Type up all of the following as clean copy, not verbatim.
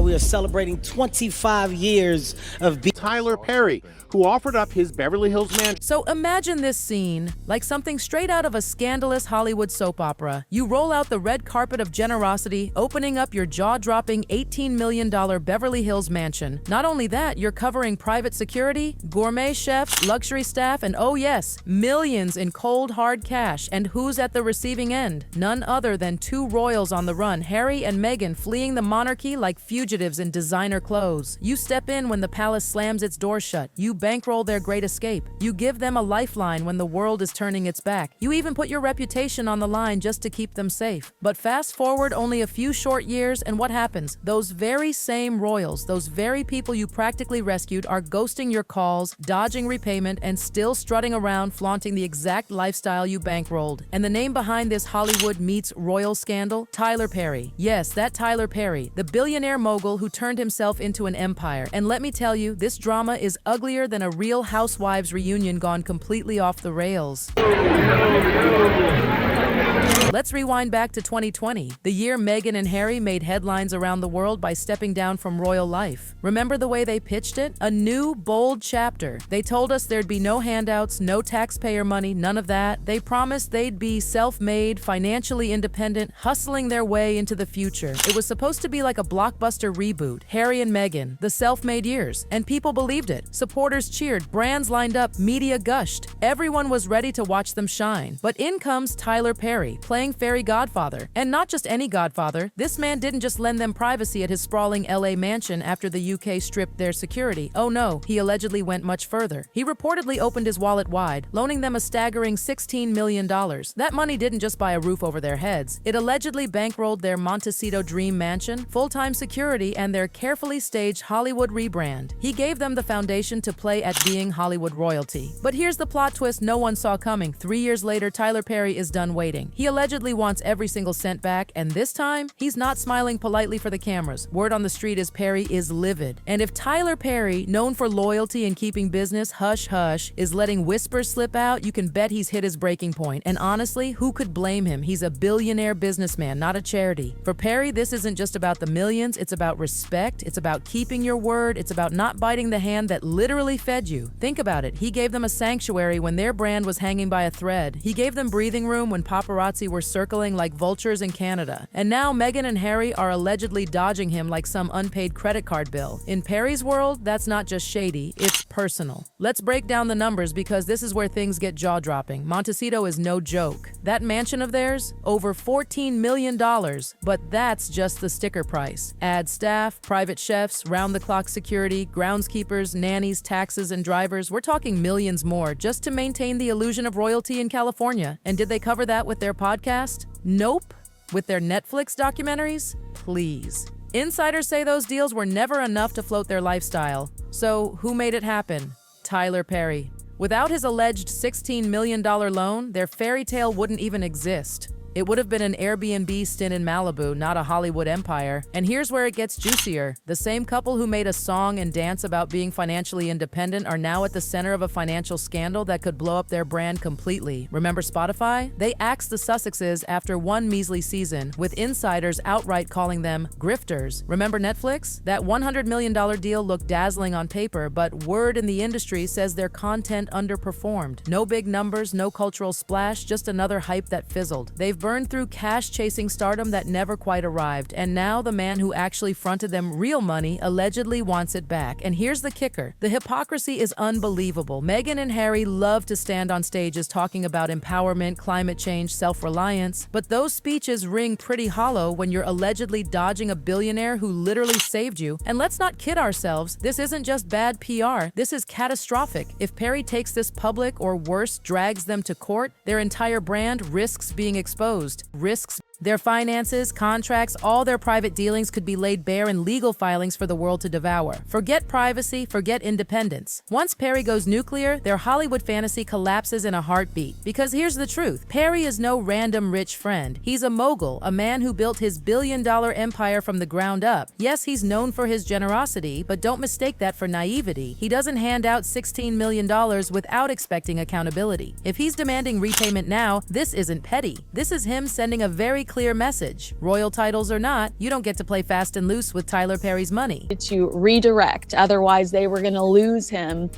we are celebrating 25 years of Tyler Perry, who offered up his Beverly Hills mansion. So imagine this scene, like something straight out of a scandalous Hollywood soap opera. You roll out the red carpet of generosity, opening up your jaw-dropping $18 million Beverly Hills mansion. Not only that, you're covering private security, gourmet chefs, luxury staff, and oh yes, millions in cold, hard cash. And who's at the receiving end? None other than two royals on the run, Harry and Meghan, fleeing the monarchy like fugitives in designer clothes. You step in when the palace slams its doors shut. You bankroll their great escape. You give them a lifeline when the world is turning its back. You even put your reputation on the line just to keep them safe. But fast forward only a few short years, and what happens? Those very same royals, those very people you practically rescued, are ghosting your calls, dodging repayment, and still strutting around flaunting the exact lifestyle you bankrolled. And the name behind this Hollywood meets royal scandal? Tyler Perry. Yes, that Tyler Perry, the billionaire mogul who turned himself into an empire. And let me tell you, this drama is uglier than a Real Housewives reunion gone completely off the rails. Let's rewind back to 2020, the year Meghan and Harry made headlines around the world by stepping down from royal life. Remember the way they pitched it? A new, bold chapter. They told us there'd be no handouts, no taxpayer money, none of that. They promised they'd be self-made, financially independent, hustling their way into the future. It was supposed to be like a blockbuster reboot, Harry and Meghan, the self-made years. And people believed it. Supporters cheered, brands lined up, media gushed. Everyone was ready to watch them shine. But in comes Tyler Perry, playing fairy godfather. And not just any godfather. This man didn't just lend them privacy at his sprawling LA mansion after the UK stripped their security. Oh no, he allegedly went much further. He reportedly opened his wallet wide, loaning them a staggering $16 million. That money didn't just buy a roof over their heads. It allegedly bankrolled their Montecito dream mansion, full-time security, and their carefully staged Hollywood rebrand. He gave them the foundation to play at being Hollywood royalty. But here's the plot twist no one saw coming. 3 years later, Tyler Perry is done waiting. He allegedly wants every single cent back, and this time, he's not smiling politely for the cameras. Word on the street is Perry is livid. And if Tyler Perry, known for loyalty and keeping business hush-hush, is letting whispers slip out, you can bet he's hit his breaking point. And honestly, who could blame him? He's a billionaire businessman, not a charity. For Perry, this isn't just about the millions, it's about respect, it's about keeping your word, it's about not biting the hand that literally fed you. Think about it. He gave them a sanctuary when their brand was hanging by a thread. He gave them breathing room when paparazzi were circling like vultures in Canada. And now Meghan and Harry are allegedly dodging him like some unpaid credit card bill. In Perry's world, that's not just shady, it's personal. Let's break down the numbers because this is where things get jaw-dropping. Montecito is no joke. That mansion of theirs, over $14 million, but that's just the sticker price. Add staff, private chefs, round-the-clock security, groundskeepers, nannies, taxes, and drivers. We're talking millions more just to maintain the illusion of royalty in California. And did they cover that with their podcast? Nope. With their Netflix documentaries? Please. Insiders say those deals were never enough to float their lifestyle. So who made it happen? Tyler Perry. Without his alleged $16 million loan, their fairy tale wouldn't even exist. It would have been an Airbnb stint in Malibu, not a Hollywood empire. And here's where it gets juicier. The same couple who made a song and dance about being financially independent are now at the center of a financial scandal that could blow up their brand completely. Remember Spotify? They axed the Sussexes after one measly season, with insiders outright calling them grifters. Remember Netflix? That $100 million deal looked dazzling on paper, but word in the industry says their content underperformed. No big numbers, no cultural splash, just another hype that fizzled. They've burned through cash-chasing stardom that never quite arrived, and now the man who actually fronted them real money allegedly wants it back. And here's the kicker. The hypocrisy is unbelievable. Meghan and Harry love to stand on stages talking about empowerment, climate change, self-reliance, but those speeches ring pretty hollow when you're allegedly dodging a billionaire who literally saved you. And let's not kid ourselves, this isn't just bad PR, this is catastrophic. If Perry takes this public, or worse, drags them to court, their entire brand risks being exposed. Risks their finances, contracts, all their private dealings could be laid bare in legal filings for the world to devour. Forget privacy, forget independence. Once Perry goes nuclear, their Hollywood fantasy collapses in a heartbeat. Because here's the truth. Perry is no random rich friend. He's a mogul, a man who built his billion-dollar empire from the ground up. Yes, he's known for his generosity, but don't mistake that for naivety. He doesn't hand out $16 million without expecting accountability. If he's demanding repayment now, this isn't petty. This is him sending a very clear message. Royal titles or not, you don't get to play fast and loose with Tyler Perry's money. To redirect, otherwise they were going to lose him.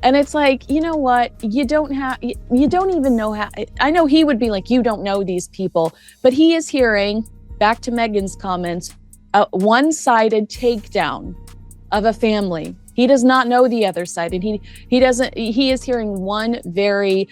And it's like, you know what? You don't even know how. I know he would be like, you don't know these people, but he is hearing, back to Meghan's comments, a one-sided takedown of a family. He does not know the other side, and he is hearing one very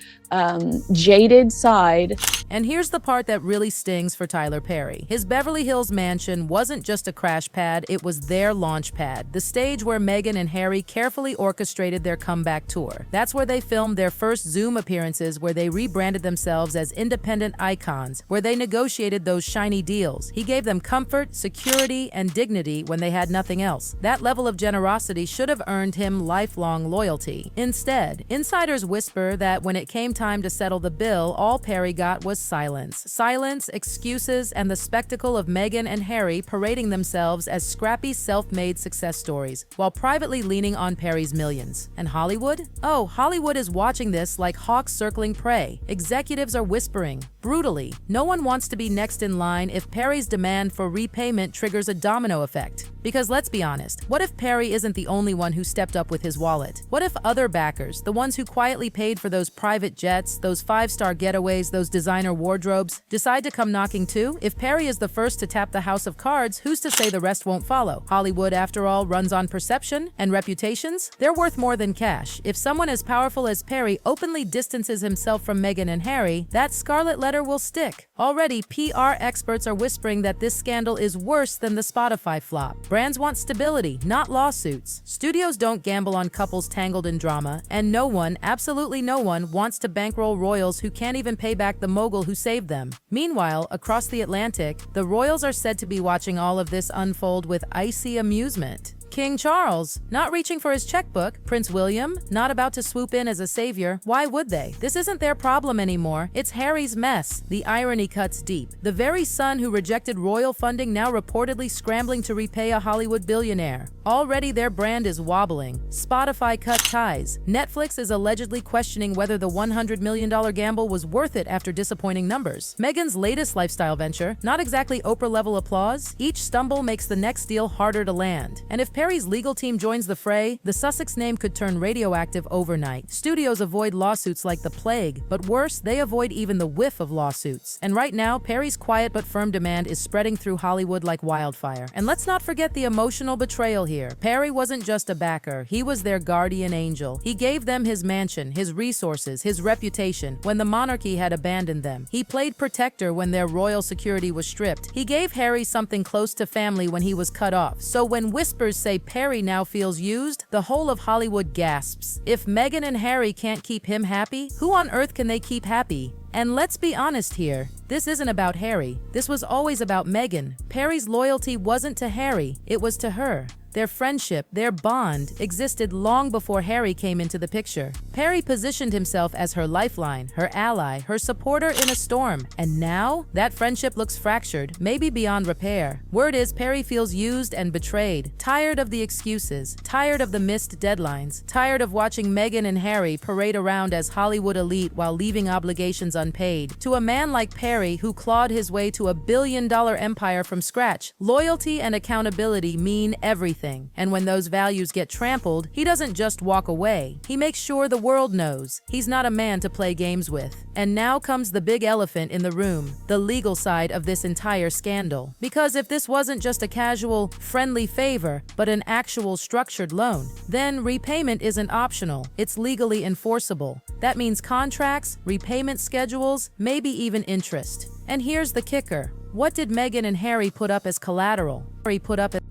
jaded side. And here's the part that really stings for Tyler Perry. His Beverly Hills mansion wasn't just a crash pad, it was their launch pad, the stage where Meghan and Harry carefully orchestrated their comeback tour. That's where they filmed their first Zoom appearances, where they rebranded themselves as independent icons, where they negotiated those shiny deals. He gave them comfort, security, and dignity when they had nothing else. That level of generosity should have earned him lifelong loyalty. Instead, insiders whisper that when it came time to settle the bill, all Perry got was silence. Silence, excuses, and the spectacle of Meghan and Harry parading themselves as scrappy, self-made success stories, while privately leaning on Perry's millions. And Hollywood? Oh, Hollywood is watching this like hawks circling prey. Executives are whispering, brutally, no one wants to be next in line if Perry's demand for repayment triggers a domino effect. Because let's be honest, what if Perry isn't the only one who stepped up with his wallet? What if other backers, the ones who quietly paid for those private jets, those five-star getaways, those designer wardrobes, decide to come knocking too? If Perry is the first to tap the house of cards, who's to say the rest won't follow? Hollywood, after all, runs on perception and reputations. They're worth more than cash. If someone as powerful as Perry openly distances himself from Meghan and Harry, that scarlet letter will stick. Already, PR experts are whispering that this scandal is worse than the Spotify flop. Brands want stability, not lawsuits. Studios don't gamble on couples tangled in drama, and no one, absolutely no one, wants to bankroll royals who can't even pay back the mogul who saved them. Meanwhile, across the Atlantic, the royals are said to be watching all of this unfold with icy amusement. King Charles, not reaching for his checkbook. Prince William, not about to swoop in as a savior. Why would they? This isn't their problem anymore. It's Harry's mess. The irony cuts deep. The very son who rejected royal funding now reportedly scrambling to repay a Hollywood billionaire. Already their brand is wobbling. Spotify cut ties. Netflix is allegedly questioning whether the $100 million gamble was worth it after disappointing numbers. Meghan's latest lifestyle venture, not exactly Oprah-level applause. Each stumble makes the next deal harder to land. And if Perry's legal team joins the fray, the Sussex name could turn radioactive overnight. Studios avoid lawsuits like the plague, but worse, they avoid even the whiff of lawsuits. And right now, Perry's quiet but firm demand is spreading through Hollywood like wildfire. And let's not forget the emotional betrayal here. Perry wasn't just a backer, he was their guardian angel. He gave them his mansion, his resources, his reputation when the monarchy had abandoned them. He played protector when their royal security was stripped. He gave Harry something close to family when he was cut off. So when whispers say Perry now feels used, the whole of Hollywood gasps. If Meghan and Harry can't keep him happy, who on earth can they keep happy? And let's be honest here, this isn't about Harry. This was always about Meghan. Perry's loyalty wasn't to Harry, it was to her. Their friendship, their bond, existed long before Harry came into the picture. Perry positioned himself as her lifeline, her ally, her supporter in a storm. And now, that friendship looks fractured, maybe beyond repair. Word is Perry feels used and betrayed, tired of the excuses, tired of the missed deadlines, tired of watching Meghan and Harry parade around as Hollywood elite while leaving obligations unpaid. To a man like Perry, who clawed his way to $1 billion empire from scratch, loyalty and accountability mean everything. And when those values get trampled, he doesn't just walk away. He makes sure the world knows he's not a man to play games with. And now comes the big elephant in the room, the legal side of this entire scandal. Because if this wasn't just a casual, friendly favor, but an actual structured loan, then repayment isn't optional. It's legally enforceable. That means contracts, repayment schedules, maybe even interest. And here's the kicker. What did Meghan and Harry put up as collateral?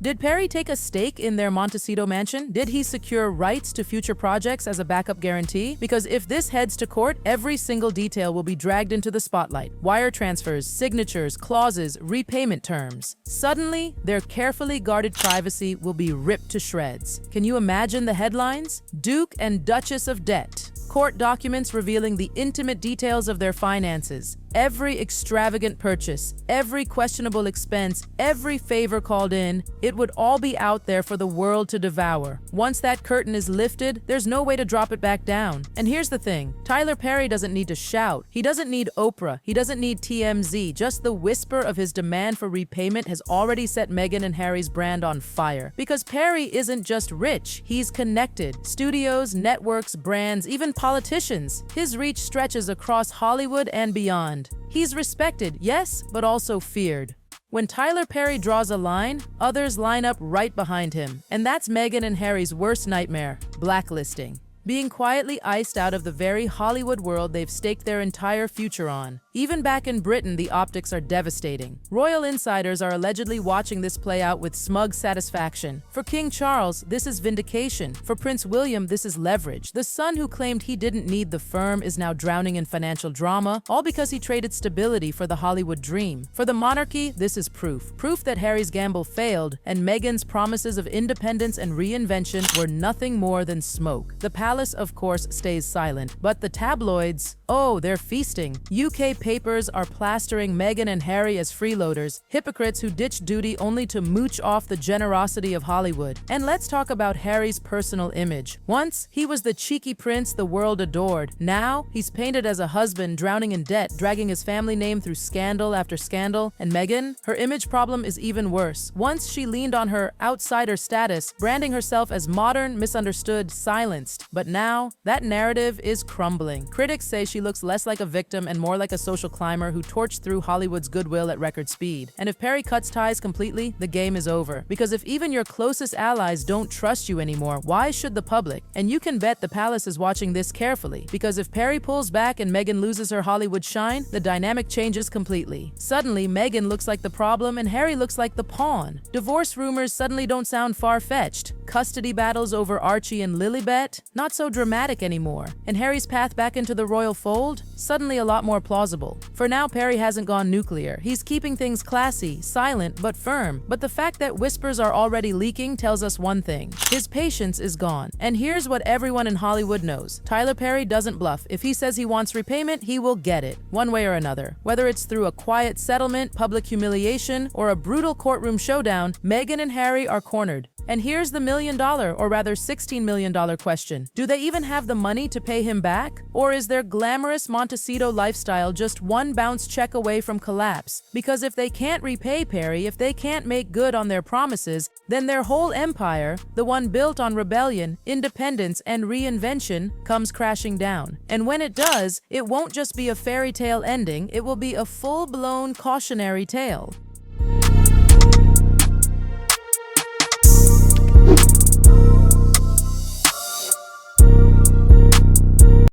Did Perry take a stake in their Montecito mansion? Did he secure rights to future projects as a backup guarantee? Because if this heads to court, every single detail will be dragged into the spotlight. Wire transfers, signatures, clauses, repayment terms. Suddenly, their carefully guarded privacy will be ripped to shreds. Can you imagine the headlines? Duke and Duchess of Debt. Court documents revealing the intimate details of their finances. every extravagant purchase, every questionable expense, every favor called in, it would all be out there for the world to devour. Once that curtain is lifted, there's no way to drop it back down. And here's the thing, Tyler Perry doesn't need to shout. He doesn't need Oprah. He doesn't need TMZ. Just the whisper of his demand for repayment has already set Meghan and Harry's brand on fire. Because Perry isn't just rich, he's connected. Studios, networks, brands, even politicians. His reach stretches across Hollywood and beyond. He's respected, yes, but also feared. When Tyler Perry draws a line, others line up right behind him. And that's Meghan and Harry's worst nightmare, blacklisting. Being quietly iced out of the very Hollywood world they've staked their entire future on. Even back in Britain, the optics are devastating. Royal insiders are allegedly watching this play out with smug satisfaction. For King Charles, this is vindication. For Prince William, this is leverage. The son who claimed he didn't need the firm is now drowning in financial drama, all because he traded stability for the Hollywood dream. For the monarchy, this is proof. Proof that Harry's gamble failed, and Meghan's promises of independence and reinvention were nothing more than smoke. The palace, of course, stays silent, but the tabloids, oh, they're feasting. UK papers are plastering Meghan and Harry as freeloaders, hypocrites who ditch duty only to mooch off the generosity of Hollywood. And let's talk about Harry's personal image. Once, he was the cheeky prince the world adored. Now, he's painted as a husband drowning in debt, dragging his family name through scandal after scandal. And Meghan, her image problem is even worse. Once, she leaned on her outsider status, branding herself as modern, misunderstood, silenced. But now, that narrative is crumbling. Critics say she looks less like a victim and more like a social climber who torched through Hollywood's goodwill at record speed. And if Perry cuts ties completely, the game is over. Because if even your closest allies don't trust you anymore, why should the public? And you can bet the palace is watching this carefully. Because if Perry pulls back and Meghan loses her Hollywood shine, the dynamic changes completely. Suddenly, Meghan looks like the problem and Harry looks like the pawn. Divorce rumors suddenly don't sound far-fetched. Custody battles over Archie and Lilibet? Not so dramatic anymore. And Harry's path back into the royal fold? Suddenly a lot more plausible. For now, Perry hasn't gone nuclear. He's keeping things classy, silent, but firm. But the fact that whispers are already leaking tells us one thing. His patience is gone. And here's what everyone in Hollywood knows. Tyler Perry doesn't bluff. If he says he wants repayment, he will get it, one way or another. Whether it's through a quiet settlement, public humiliation, or a brutal courtroom showdown, Meghan and Harry are cornered. And here's the $1 million, or rather $16 million question. Do they even have the money to pay him back? Or is their glamorous Montecito lifestyle just one bounce check away from collapse? Because if they can't repay Perry, if they can't make good on their promises, then their whole empire, the one built on rebellion, independence, and reinvention, comes crashing down. And when it does, it won't just be a fairy tale ending, it will be a full-blown cautionary tale.